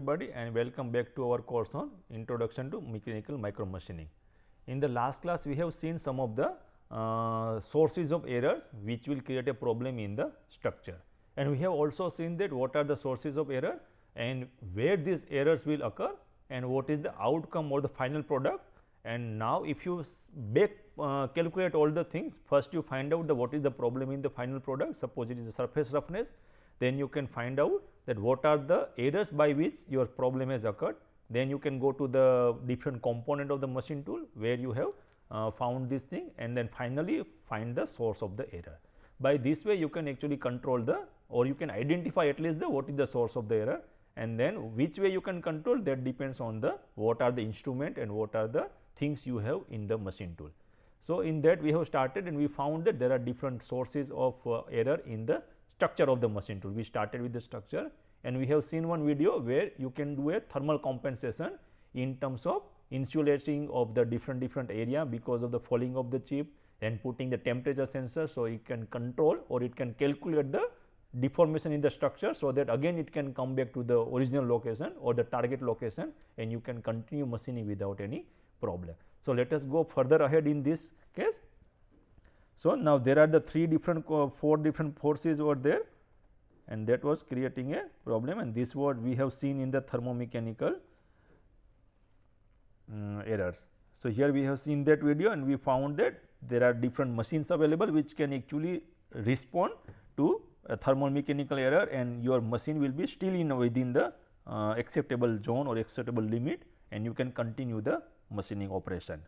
everybody, and welcome back to our course on Introduction to Mechanical Micro Machining. In the last class, we have seen some of the sources of errors which will create a problem in the structure, and we have also seen that what are the sources of error and where these errors will occur and what is the outcome or the final product. And now, if you calculate all the things, first you find out the what is the problem in the final product. Suppose it is a surface roughness, then you can find out that what are the errors by which your problem has occurred. Then you can go to the different component of the machine tool where you have found this thing, and then finally find the source of the error. By this way you can actually control the, or you can identify at least the what is the source of the error, and then which way you can control, that depends on the what are the instrument and what are the things you have in the machine tool. So, in that we have started and we found that there are different sources of error in the structure of the machine tool. We started with the structure, and we have seen one video where you can do a thermal compensation in terms of insulating of the different area because of the falling of the chip, and putting the temperature sensor. So, it can control or it can calculate the deformation in the structure, so that again it can come back to the original location or the target location, and you can continue machining without any problem. So, let us go further ahead in this case. So, now there are the four different forces over there, and that was creating a problem, and this what we have seen in the thermomechanical errors. So, here we have seen that video, and we found that there are different machines available which can actually respond to a thermomechanical error, and your machine will be still within the acceptable zone or acceptable limit, and you can continue the machining operation.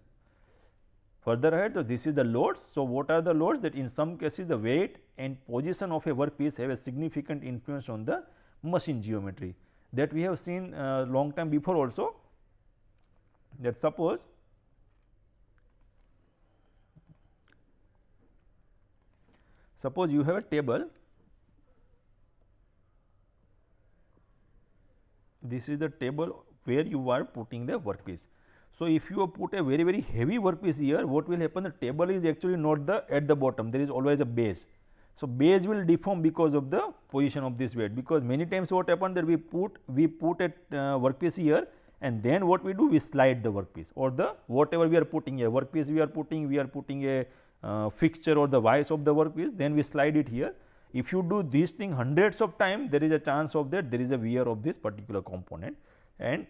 Further ahead, so this is the loads. So, what are the loads? That in some cases the weight and position of a workpiece have a significant influence on the machine geometry, that we have seen long time before also. That suppose you have a table, this is the table where you are putting the workpiece. So, if you put a very heavy workpiece here, what will happen? The table is actually not at the bottom, there is always a base. So, base will deform because of the position of this weight, because many times what happens that we put a workpiece here, and then what we do, we slide the workpiece or the whatever we are putting here, workpiece we are putting a fixture or the vise of the workpiece, then we slide it here. If you do this thing hundreds of times, there is a chance of that there is a wear of this particular component, and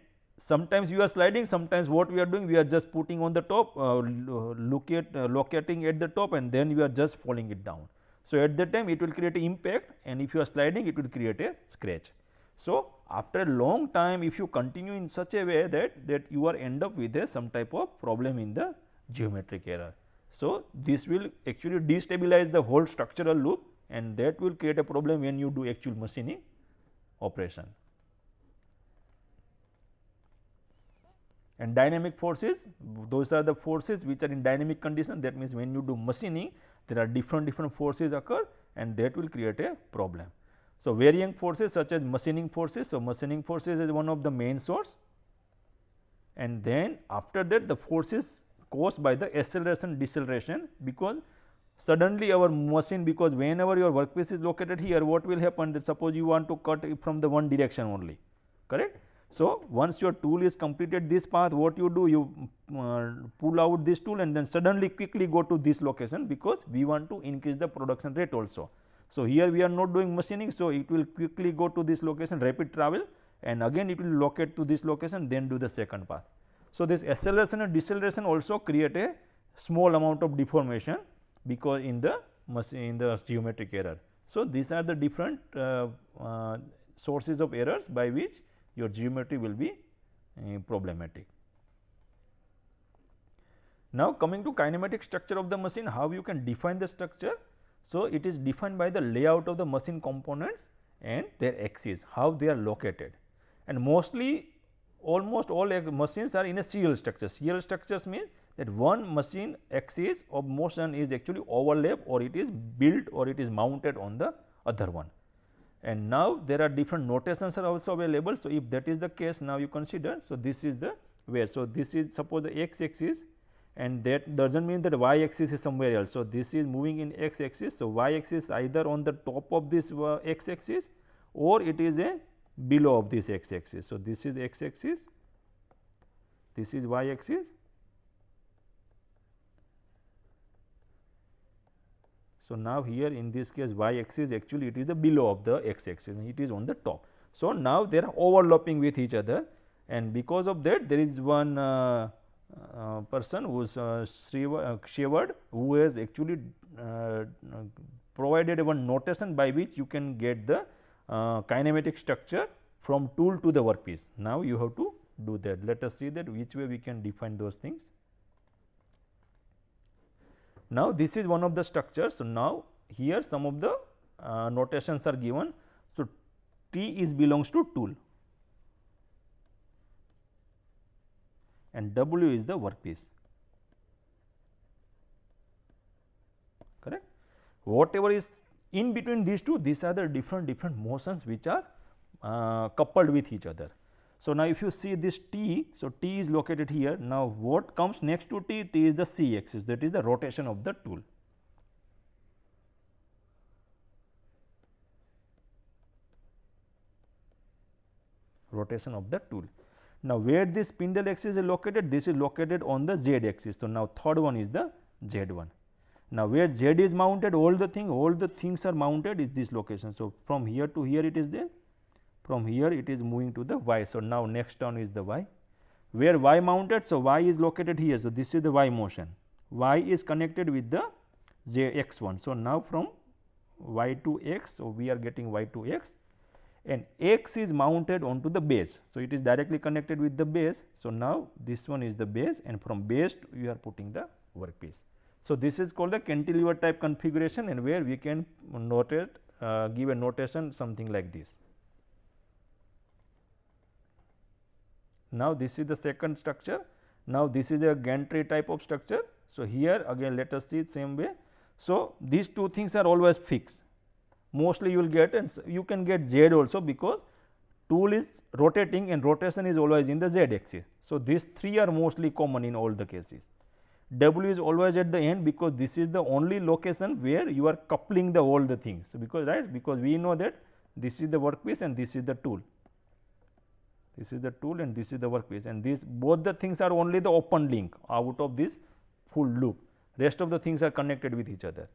sometimes you are sliding, sometimes what we are doing, we are just putting on the top, locating at the top, and then we are just falling it down. So, at that time it will create an impact, and if you are sliding, it will create a scratch. So, after a long time, if you continue in such a way that you are end up with some type of problem in the geometric error. So, this will actually destabilize the whole structural loop, and that will create a problem when you do actual machining operation. And dynamic forces, those are the forces which are in dynamic condition. That means, when you do machining, there are different forces occur, and that will create a problem. So, varying forces such as machining forces. So, machining forces is one of the main source, and then after that the forces caused by the acceleration deceleration, because suddenly our machine, because whenever your workpiece is located here, what will happen, that suppose you want to cut from the one direction only, correct. So, once your tool is completed this path, what you do, you pull out this tool and then suddenly quickly go to this location, because we want to increase the production rate also. So, here we are not doing machining, so it will quickly go to this location, rapid travel, and again it will locate to this location, then do the second path. So, this acceleration and deceleration also create a small amount of deformation, because in the geometric error. So, these are the different sources of errors by which your geometry will be problematic. Now, coming to kinematic structure of the machine, how you can define the structure. So, it is defined by the layout of the machine components and their axes, how they are located, and mostly almost all machines are in a serial structure. Serial structures means that one machine axis of motion is actually overlap, or it is built, or it is mounted on the other one. And now, there are different notations are also available. So, if that is the case, now you consider. So, this is the where. So, this is suppose the x axis, and that does not mean that y axis is somewhere else. So, this is moving in x axis. So, y axis either on the top of this x axis, or it is a below of this x axis. So, this is x axis, this is y axis. So, now here in this case y axis actually it is the below of the x axis, it is on the top. So, now they are overlapping with each other, and because of that there is one person who is Sheward, who has actually provided one notation by which you can get the kinematic structure from tool to the workpiece. Now, you have to do that. Let us see that which way we can define those things. Now, this is one of the structures. So, now here some of the notations are given. So, T is belongs to tool and W is the workpiece, correct. Whatever is in between these two, these are the different motions which are coupled with each other. So, now if you see this T, so T is located here. Now, what comes next to T? T is the C axis, that is the rotation of the tool. Rotation of the tool. Now, where this spindle axis is located? This is located on the Z axis. So, now third one is the Z one. Now, where Z is mounted, all the things are mounted is this location. So, from here to here it is there, from here it is moving to the Y. So, now next turn is the Y. Where Y mounted? So, Y is located here. So, this is the Y motion. Y is connected with the Z x 1. So, now from Y to x, so we are getting Y to x, and x is mounted onto the base. So, it is directly connected with the base. So, now this one is the base, and from base we are putting the workpiece. So, this is called the cantilever type configuration, and where we can notate give a notation something like this. Now, this is the second structure. Now, this is a gantry type of structure. So, here again let us see it same way. So, these two things are always fixed. Mostly you will get, and you can get Z also, because tool is rotating and rotation is always in the Z axis. So, these three are mostly common in all the cases. W is always at the end, because this is the only location where you are coupling the all the things. So, because we know that this is the workpiece and this is the tool. This is the tool and this is the workpiece, and this both the things are only the open link out of this full loop. Rest of the things are connected with each other.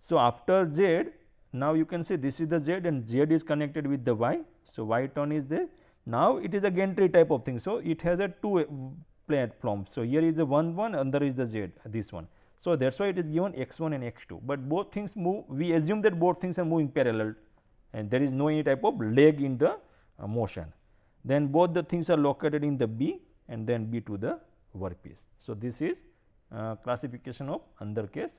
So, after Z, now you can see this is the Z and Z is connected with the Y. So, Y turn is there. Now, it is a gantry type of thing. So, it has a two platforms. So, here is the one, under is the Z, this one. So, that is why it is given x 1 and x 2, but both things move, we assume that both things are moving parallel and there is no any type of lag in the motion. Then both the things are located in the B and then B to the workpiece. So, this is classification of under case.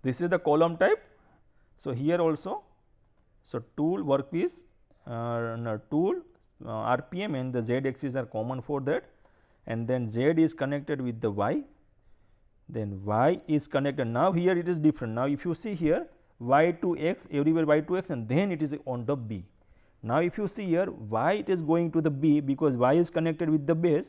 This is the column type. So, here also, so tool, workpiece, tool, RPM and the Z axis are common for that, and then Z is connected with the Y, then Y is connected. Now, here it is different. Now, if you see here Y to X, everywhere Y to X, and then it is on the B. Now, if you see here Y, it is going to the B, because Y is connected with the base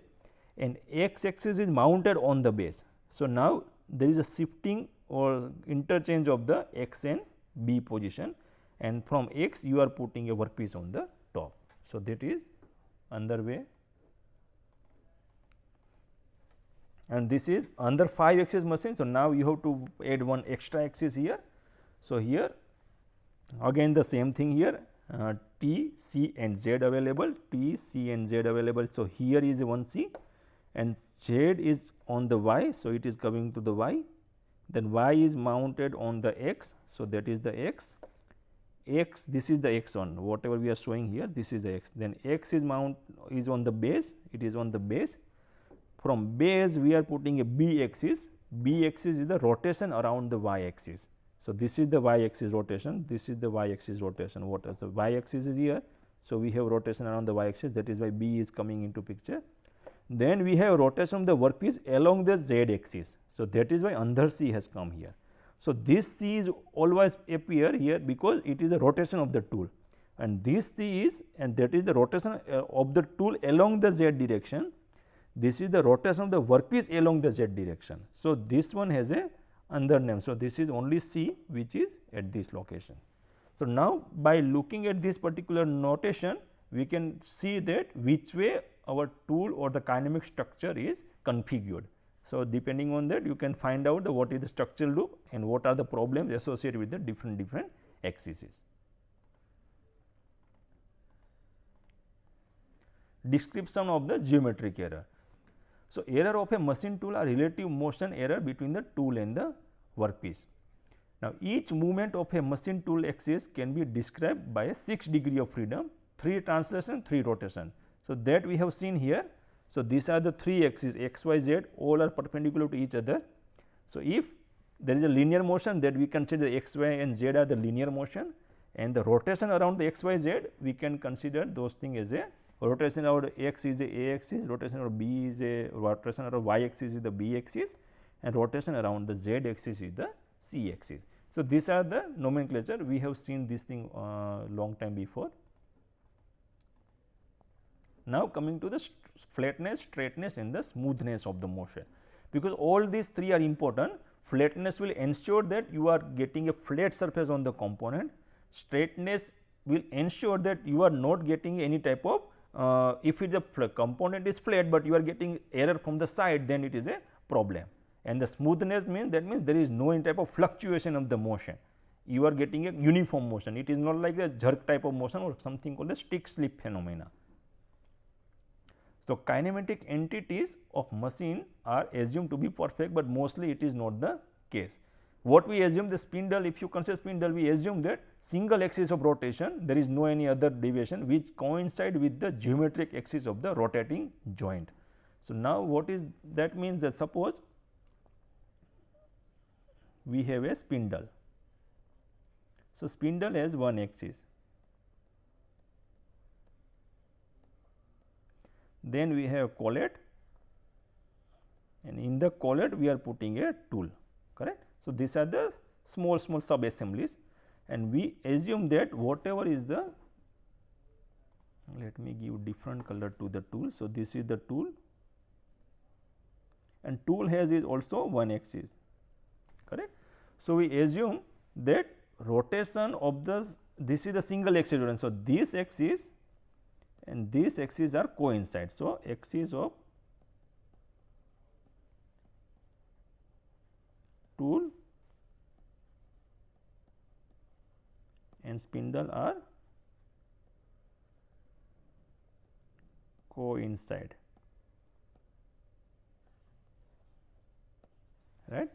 and X axis is mounted on the base. So, now there is a shifting or interchange of the X and B position, and from X you are putting a workpiece on the top. So, that is underway, and this is under 5 axis machine. So, now you have to add one extra axis here. So, here again the same thing here, T, C and Z available, T, C and Z available. So, here is one C and Z is on the Y. So, it is coming to the Y, then Y is mounted on the X. So, that is the X, this is the X one, whatever we are showing here, this is the X, then X is is on the base, it is on the base. From base we are putting a B axis is the rotation around the Y axis. So, this is the Y axis rotation, this is the Y axis rotation, so Y axis is here. So, we have rotation around the Y axis, that is why B is coming into picture. Then we have rotation of the workpiece along the Z axis. So, that is why under C has come here. So, this C is always appear here, because it is a rotation of the tool, and this C is, and that is the rotation of the tool along the Z direction. This is the rotation of the workpiece along the Z direction. So, this one has a under name. So, this is only C which is at this location. So, now by looking at this particular notation, we can see that which way our tool or the kinematic structure is configured. So, depending on that you can find out the what is the structural loop and what are the problems associated with the different axes. Description of the geometric error. So, error of a machine tool are relative motion error between the tool and the workpiece. Now, each movement of a machine tool axis can be described by a 6 degree of freedom, 3 translation, 3 rotation. So, that we have seen here. So, these are the 3 axes x, y, z, all are perpendicular to each other. So, if there is a linear motion, that we consider x, y and z are the linear motion, and the rotation around the x, y, z we can consider those things as a rotation around x is a axis, rotation around b is a rotation around y axis is the b axis, and rotation around the z axis is the c axis. So, these are the nomenclature, we have seen this thing long time before. Now, coming to the flatness, straightness and the smoothness of the motion, because all these 3 are important. Flatness will ensure that you are getting a flat surface on the component, straightness will ensure that you are not getting any type of if it is a component is flat, but you are getting error from the side, then it is a problem. And the smoothness means, that means there is no any type of fluctuation of the motion, you are getting a uniform motion, it is not like a jerk type of motion or something called the stick slip phenomena. So, kinematic entities of machine are assumed to be perfect, but mostly it is not the case. What we assume, the spindle, if you consider spindle, we assume that single axis of rotation, there is no any other deviation which coincide with the geometric axis of the rotating joint. So, now what is that means, that suppose we have a spindle. So, spindle has one axis, then we have collet, and in the collet we are putting a tool, correct. So, these are the small sub assemblies, and we assume that whatever is the, let me give different color to the tool. So, this is the tool, and tool has is also one axis, correct. So, we assume that rotation of the, this is the single axis rotation. So, this axis and this axis are coincide. So, axis of tool and spindle are coincide, right.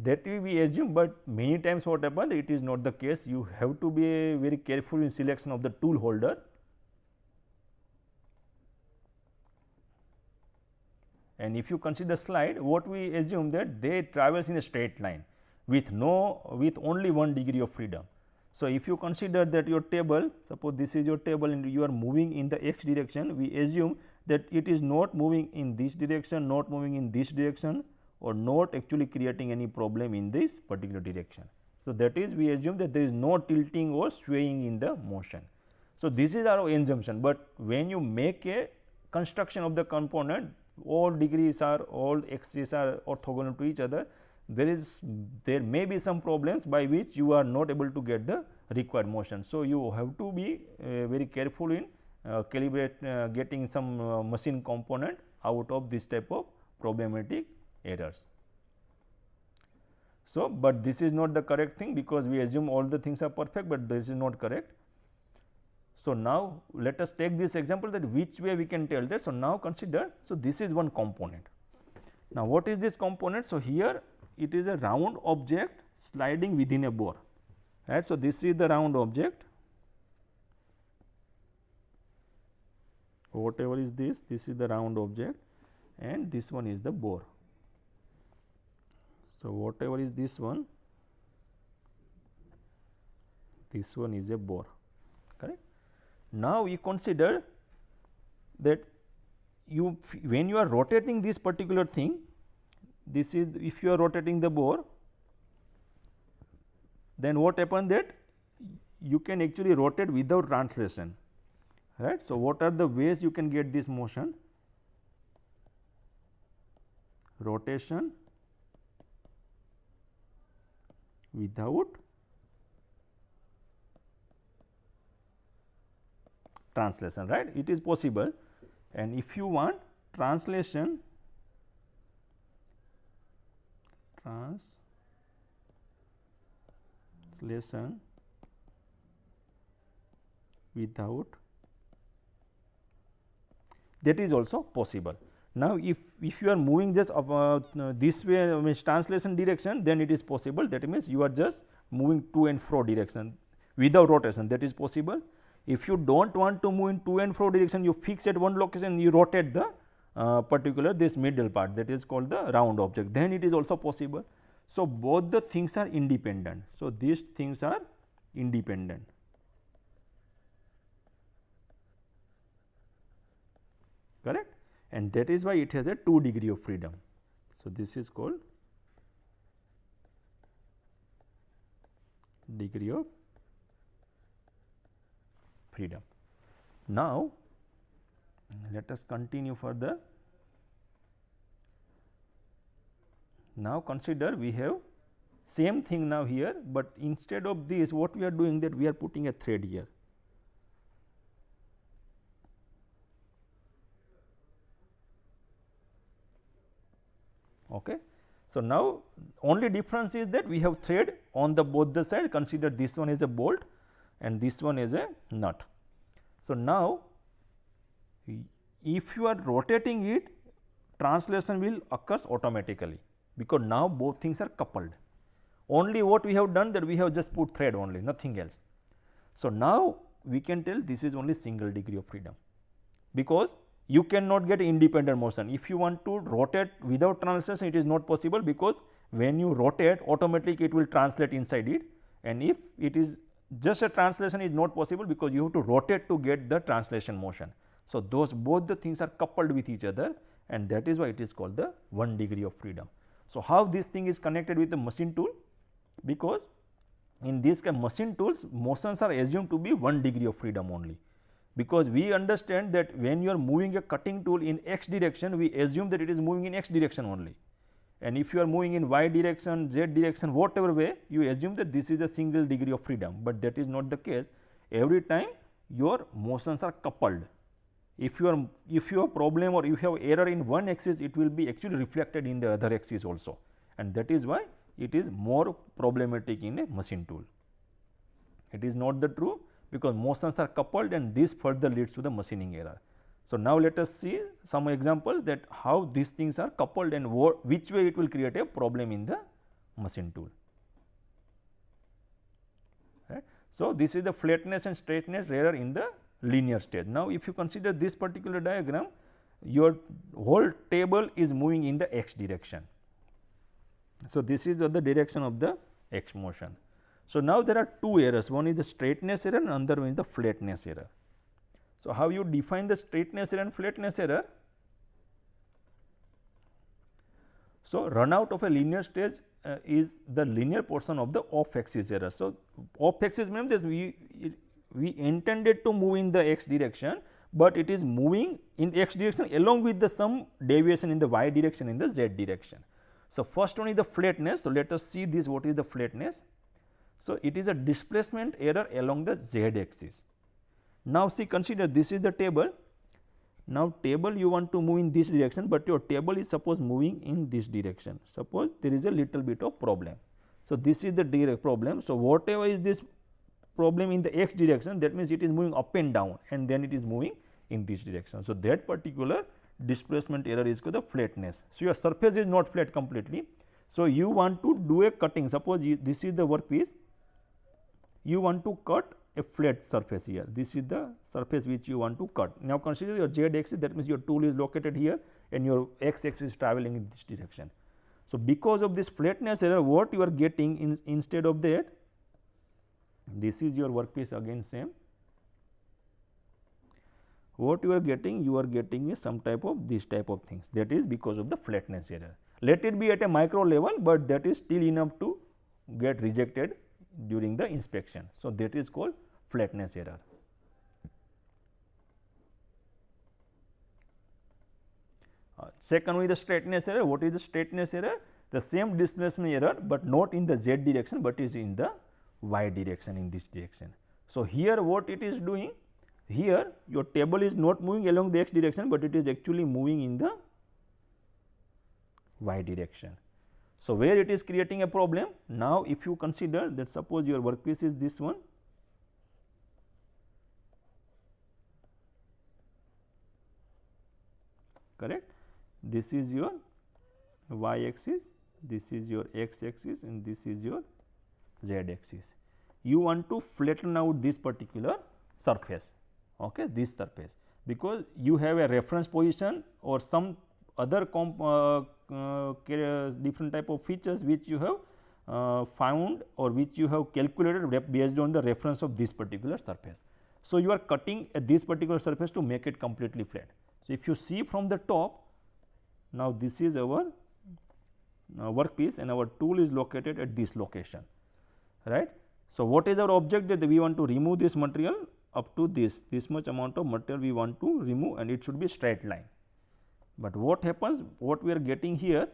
That we assume, but many times what happens, it is not the case. You have to be very careful in selection of the tool holder. And if you consider slide, what we assume that they traverse in a straight line with only 1 degree of freedom. So, if you consider that your table, suppose this is your table and you are moving in the x direction, we assume that it is not moving in this direction, not moving in this direction, or not actually creating any problem in this particular direction. So, that is we assume that there is no tilting or swaying in the motion. So, this is our assumption, but when you make a construction of the component, all degrees are, all axes are orthogonal to each other, there may be some problems by which you are not able to get the required motion. So, you have to be very careful in getting some machine component out of this type of problematic errors. So, but this is not the correct thing, because we assume all the things are perfect, but this is not correct. So, now let us take this example, that which way we can tell that. So, now consider, so this is one component. Now, what is this component? So, here it is a round object sliding within a bore, right. So, this is the round object, whatever is this is the round object, and this one is the bore. So, whatever is this one is a bore, correct. Now, you consider that when you are rotating this particular thing, this is, if you are rotating the bore, then what happens, that you can actually rotate without translation, right. So, what are the ways you can get this motion? Rotation without translation, right? It is possible, and if you want translation without, that is also possible. Now, if you are moving just this way, means translation direction, then it is possible. That means you are just moving to and fro direction without rotation, that is possible. If you do not want to move in to and fro direction, you fix at one location, you rotate the particular this middle part, that is called the round object, then it is also possible. So, both the things are independent. So, these things are independent. Correct, and that is why it has a 2 degree of freedom. So, this is called degree of freedom. Now, let us continue further. Now, consider we have same thing now here, but instead of this what we are doing, that we are putting a thread here. Okay. So, now only difference is that we have thread on the both the side. Consider this one is a bolt and this one is a nut. So, now if you are rotating it, translation will occurs automatically, because now both things are coupled. Only what we have done, that we have just put thread only, nothing else. So, now we can tell this is only single degree of freedom, because you cannot get independent motion. If you want to rotate without translation, it is not possible, because when you rotate automatically it will translate inside it, and if it is just a translation is not possible, because you have to rotate to get the translation motion. So, those both the things are coupled with each other, and that is why it is called the 1 degree of freedom. So, how this thing is connected with the machine tool? Because in this machine tools, motions are assumed to be 1 degree of freedom only, because we understand that when you are moving a cutting tool in x direction, we assume that it is moving in x direction only, and if you are moving in y direction, z direction, whatever way, you assume that this is a single degree of freedom, but that is not the case. Every time your motions are coupled. If you have problem or if you have error in one axis, it will be actually reflected in the other axis also, and that is why it is more problematic in a machine tool. It is not the true, because motions are coupled, and this further leads to the machining error. So, now let us see some examples that how these things are coupled and which way it will create a problem in the machine tool. Right. So, this is the flatness and straightness error in the linear stage. Now, if you consider this particular diagram, your whole table is moving in the x direction. So, this is the direction of the x motion. So, now there are two errors, one is the straightness error and another one is the flatness error. So, how you define the straightness error and flatness error? So, run out of a linear stage is the linear portion of the off axis error. So, off axis means that we intended to move in the x direction, but it is moving in x direction along with the some deviation in the y direction in the z direction. So, first one is the flatness. So, let us see this, what is the flatness. So, it is a displacement error along the z axis. Now, see, consider this is the table. Now, table you want to move in this direction, but your table is suppose moving in this direction. Suppose there is a little bit of problem. So, this is the direct problem. So, whatever is this problem in the x direction, that means it is moving up and down, and then it is moving in this direction. So, that particular displacement error is called the flatness. So, your surface is not flat completely. So, you want to do a cutting, suppose this is the workpiece, you want to cut a flat surface here, this is the surface which you want to cut. Now, consider your z axis, that means your tool is located here and your x axis is traveling in this direction. So, because of this flatness error, what you are getting instead of that, this is your workpiece again same, what you are getting is some type of this type of things, that is because of the flatness error. Let it be at a micro level, but that is still enough to get rejected during the inspection. So, that is called flatness error. Second one is the straightness error. What is the straightness error? The same displacement error, but not in the z direction, but is in the y direction, in this direction. So, here what it is doing, Here your table is not moving along the x direction, but it is actually moving in the y direction. So, where it is creating a problem? Now, if you consider that suppose your workpiece is this one, correct. This is your y axis, this is your x axis, and this is your z axis. You want to flatten out this particular surface, okay, this surface, because you have a reference position or some other different type of features which you have found or which you have calculated based on the reference of this particular surface. So, you are cutting this particular surface to make it completely flat. So, if you see from the top, now this is our workpiece and our tool is located at this location, right. So, what is our object? That we want to remove this material up to this much amount of material we want to remove, and it should be straight line. But what happens, what we are getting here,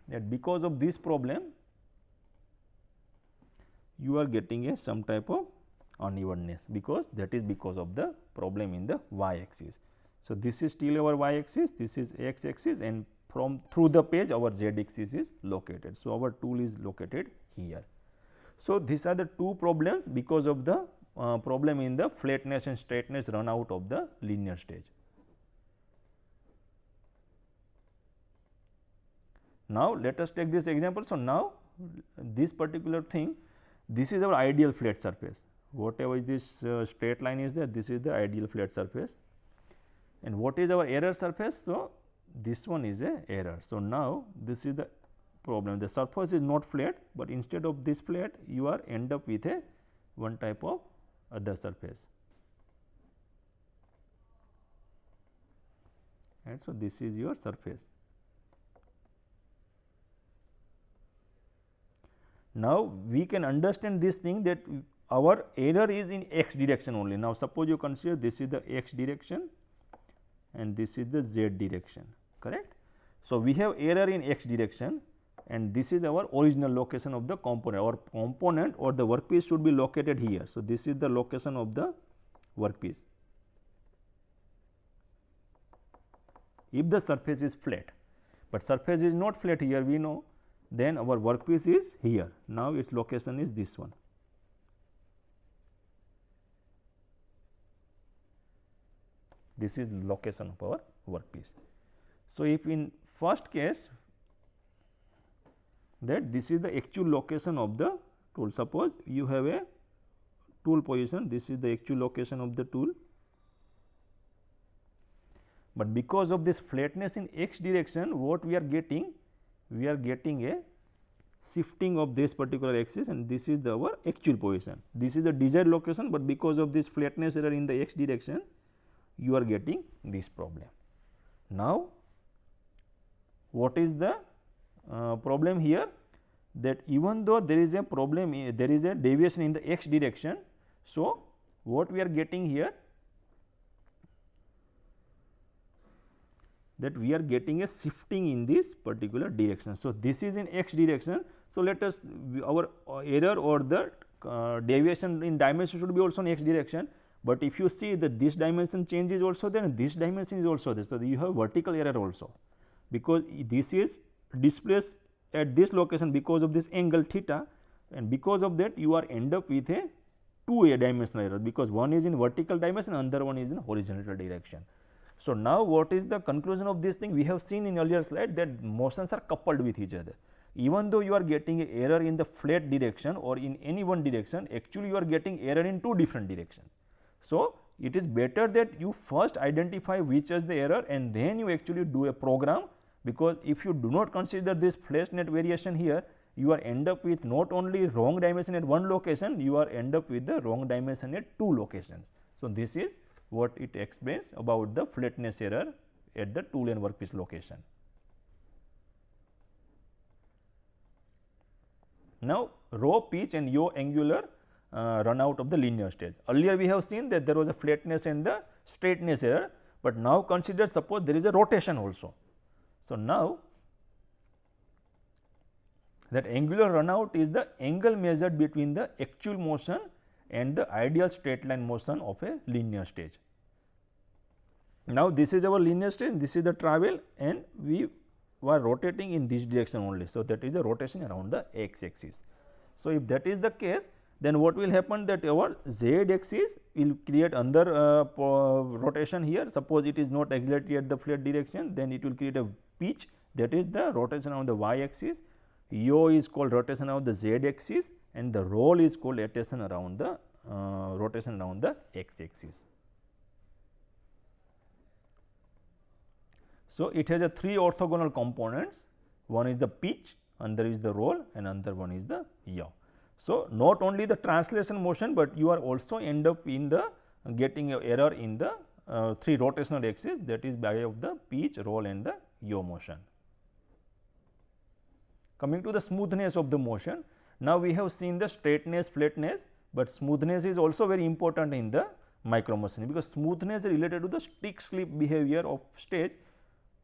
that because of this problem you are getting a some type of unevenness, because that is because of the problem in the y axis. So, this is still our y axis, this is x axis, and from through the page our z axis is located. So, our tool is located here. So, these are the two problems because of the problem in the flatness and straightness run out of the linear stage. Now, let us take this example. So, now this particular thing, this is our ideal flat surface, whatever is this straight line is there, this is the ideal flat surface. And what is our error surface? So, this one is a error. So, now this is the problem, the surface is not flat, but instead of this flat you are end up with a one type of other surface, and so this is your surface. Now, we can understand this thing that our error is in x direction only. Now, suppose you consider this is the x direction and this is the z direction, correct. So, we have error in x direction and this is our original location of the component. Our component or the workpiece should be located here. So, this is the location of the workpiece. If the surface is flat, but surface is not flat here, we know, then our workpiece is here. Now, its location is this one. This is location of our workpiece. So, if in first case that this is the actual location of the tool, suppose you have a tool position, this is the actual location of the tool, but because of this flatness in x direction, what we are getting? We are getting a shifting of this particular axis, and this is our actual position. This is the desired location, but because of this flatness error in the x direction, you are getting this problem. Now, what is the problem here? That even though there is a problem, there is a deviation in the x direction. So, what we are getting here? That we are getting a shifting in this particular direction. So, this is in x direction. So, let us our error or the deviation in dimension should be also in x direction, but if you see that this dimension change is also there and this dimension is also there. So, you have vertical error also, because this is displaced at this location because of this angle theta, and because of that you are end up with a 2 dimensional error, because one is in vertical dimension, another one is in horizontal direction. So, now what is the conclusion of this thing? We have seen in earlier slide that motions are coupled with each other. Even though you are getting an error in the flat direction or in any one direction, actually you are getting error in two different directions. So, it is better that you first identify which is the error and then you actually do a program, because if you do not consider this flatness variation here, you are end up with not only wrong dimension at one location, you are end up with the wrong dimension at two locations. So, this is what it explains about the flatness error at the tool and workpiece location. Now, rho, pitch and yaw angular run out of the linear stage. Earlier we have seen that there was a flatness and the straightness error, but now consider suppose there is a rotation also. So, now that angular run out is the angle measured between the actual motion and the ideal straight line motion of a linear stage. Now, this is our linear stage, this is the travel, and we were rotating in this direction only. So, that is the rotation around the x axis. So, if that is the case, then what will happen, that our z axis will create another rotation here. Suppose it is not exactly at the flat direction, then it will create a pitch, that is the rotation on the y axis. Yaw is called rotation around the z axis, and the roll is called rotation around the x axis. So, it has a 3 orthogonal components, one is the pitch, another is the roll, and another one is the yaw. So, not only the translation motion, but you are also end up in the getting a error in the 3 rotational axis, that is by of the pitch, roll, and the yaw motion. Coming to the smoothness of the motion, now we have seen the straightness, flatness, but smoothness is also very important in the micro machining, because smoothness is related to the stick slip behavior of stage,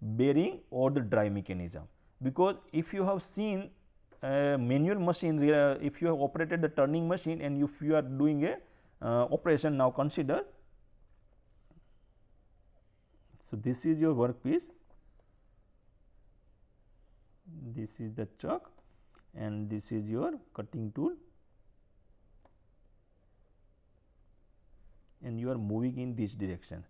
bearing, or the drive mechanism. Because if you have seen a manual machine, if you have operated the turning machine and if you are doing a operation, now consider, so this is your workpiece, this is the chuck, and this is your cutting tool, and you are moving in this direction.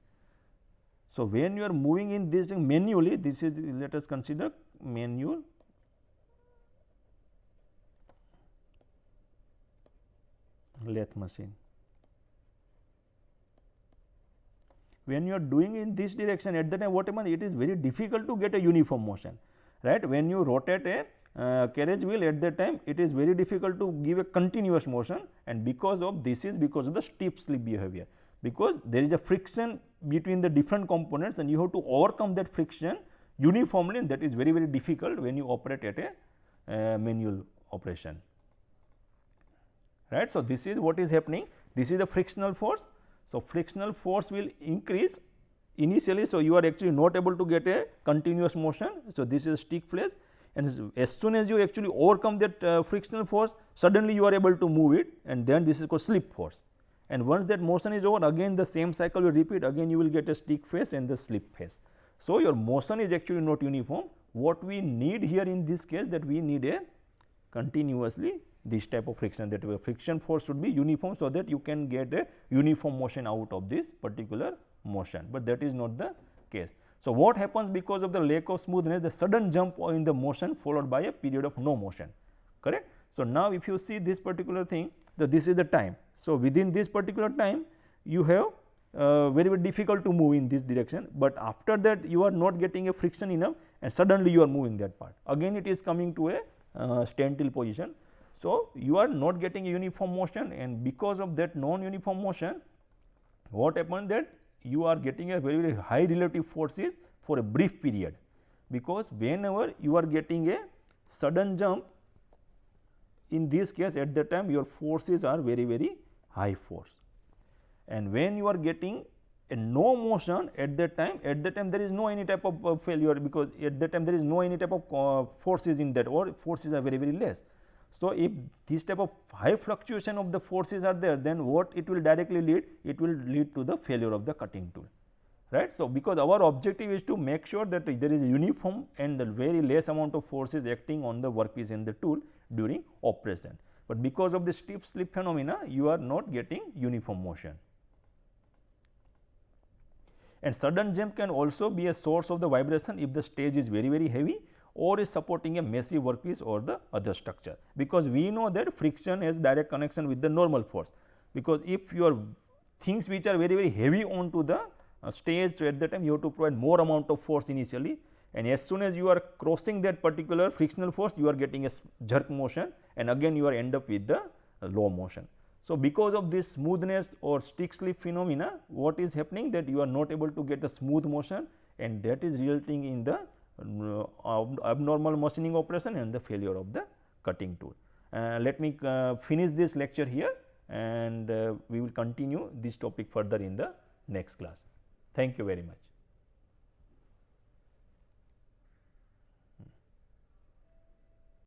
So, when you are moving in this manually, this is, let us consider manual lathe machine. When you are doing in this direction, at that time what happens, it is very difficult to get a uniform motion, right. When you rotate a carriage wheel, at that time it is very difficult to give a continuous motion, and because of this is because of the stiff slip behavior, because there is a friction between the different components and you have to overcome that friction uniformly, and that is very, very difficult when you operate at a manual operation, right. So, this is what is happening, this is the frictional force. So, frictional force will increase initially. So, you are actually not able to get a continuous motion. So, this is stick flash, and as soon as you actually overcome that frictional force, suddenly you are able to move it, and then this is called slip force. And once that motion is over, again the same cycle will repeat, again you will get a stick phase and the slip phase. So, your motion is actually not uniform. What we need here in this case, that we need a continuously this type of friction, that friction force should be uniform, so that you can get a uniform motion out of this particular motion, but that is not the case. So, what happens because of the lack of smoothness, the sudden jump in the motion followed by a period of no motion, correct. So, now if you see this particular thing, this is the time. So, within this particular time you have very, very difficult to move in this direction, but after that you are not getting a friction enough, and suddenly you are moving that part, again it is coming to a standstill position. So, you are not getting a uniform motion, and because of that non-uniform motion, what happens, that you are getting a very, very high relative forces for a brief period, because whenever you are getting a sudden jump, in this case at that time your forces are very, very high force, and when you are getting a no motion, at that time there is no any type of failure, because at that time there is no any type of forces in that, or forces are very, very less. So, if this type of high fluctuation of the forces are there, then what it will directly lead? It will lead to the failure of the cutting tool, right. So, because our objective is to make sure that there is a uniform and the very less amount of forces acting on the workpiece and the tool during operation, but because of the stiff slip phenomena, you are not getting uniform motion. And sudden jump can also be a source of the vibration if the stage is very, very heavy, or is supporting a massive workpiece or the other structure, because we know that friction has direct connection with the normal force, because if your things which are very, very heavy onto the stage, so at that time you have to provide more amount of force initially, and as soon as you are crossing that particular frictional force, you are getting a jerk motion, and again you are end up with the low motion. So, because of this smoothness or stick slip phenomena, what is happening, that you are not able to get a smooth motion, and that is resulting in the abnormal machining operation and the failure of the cutting tool. Let me finish this lecture here, and we will continue this topic further in the next class. Thank you very much.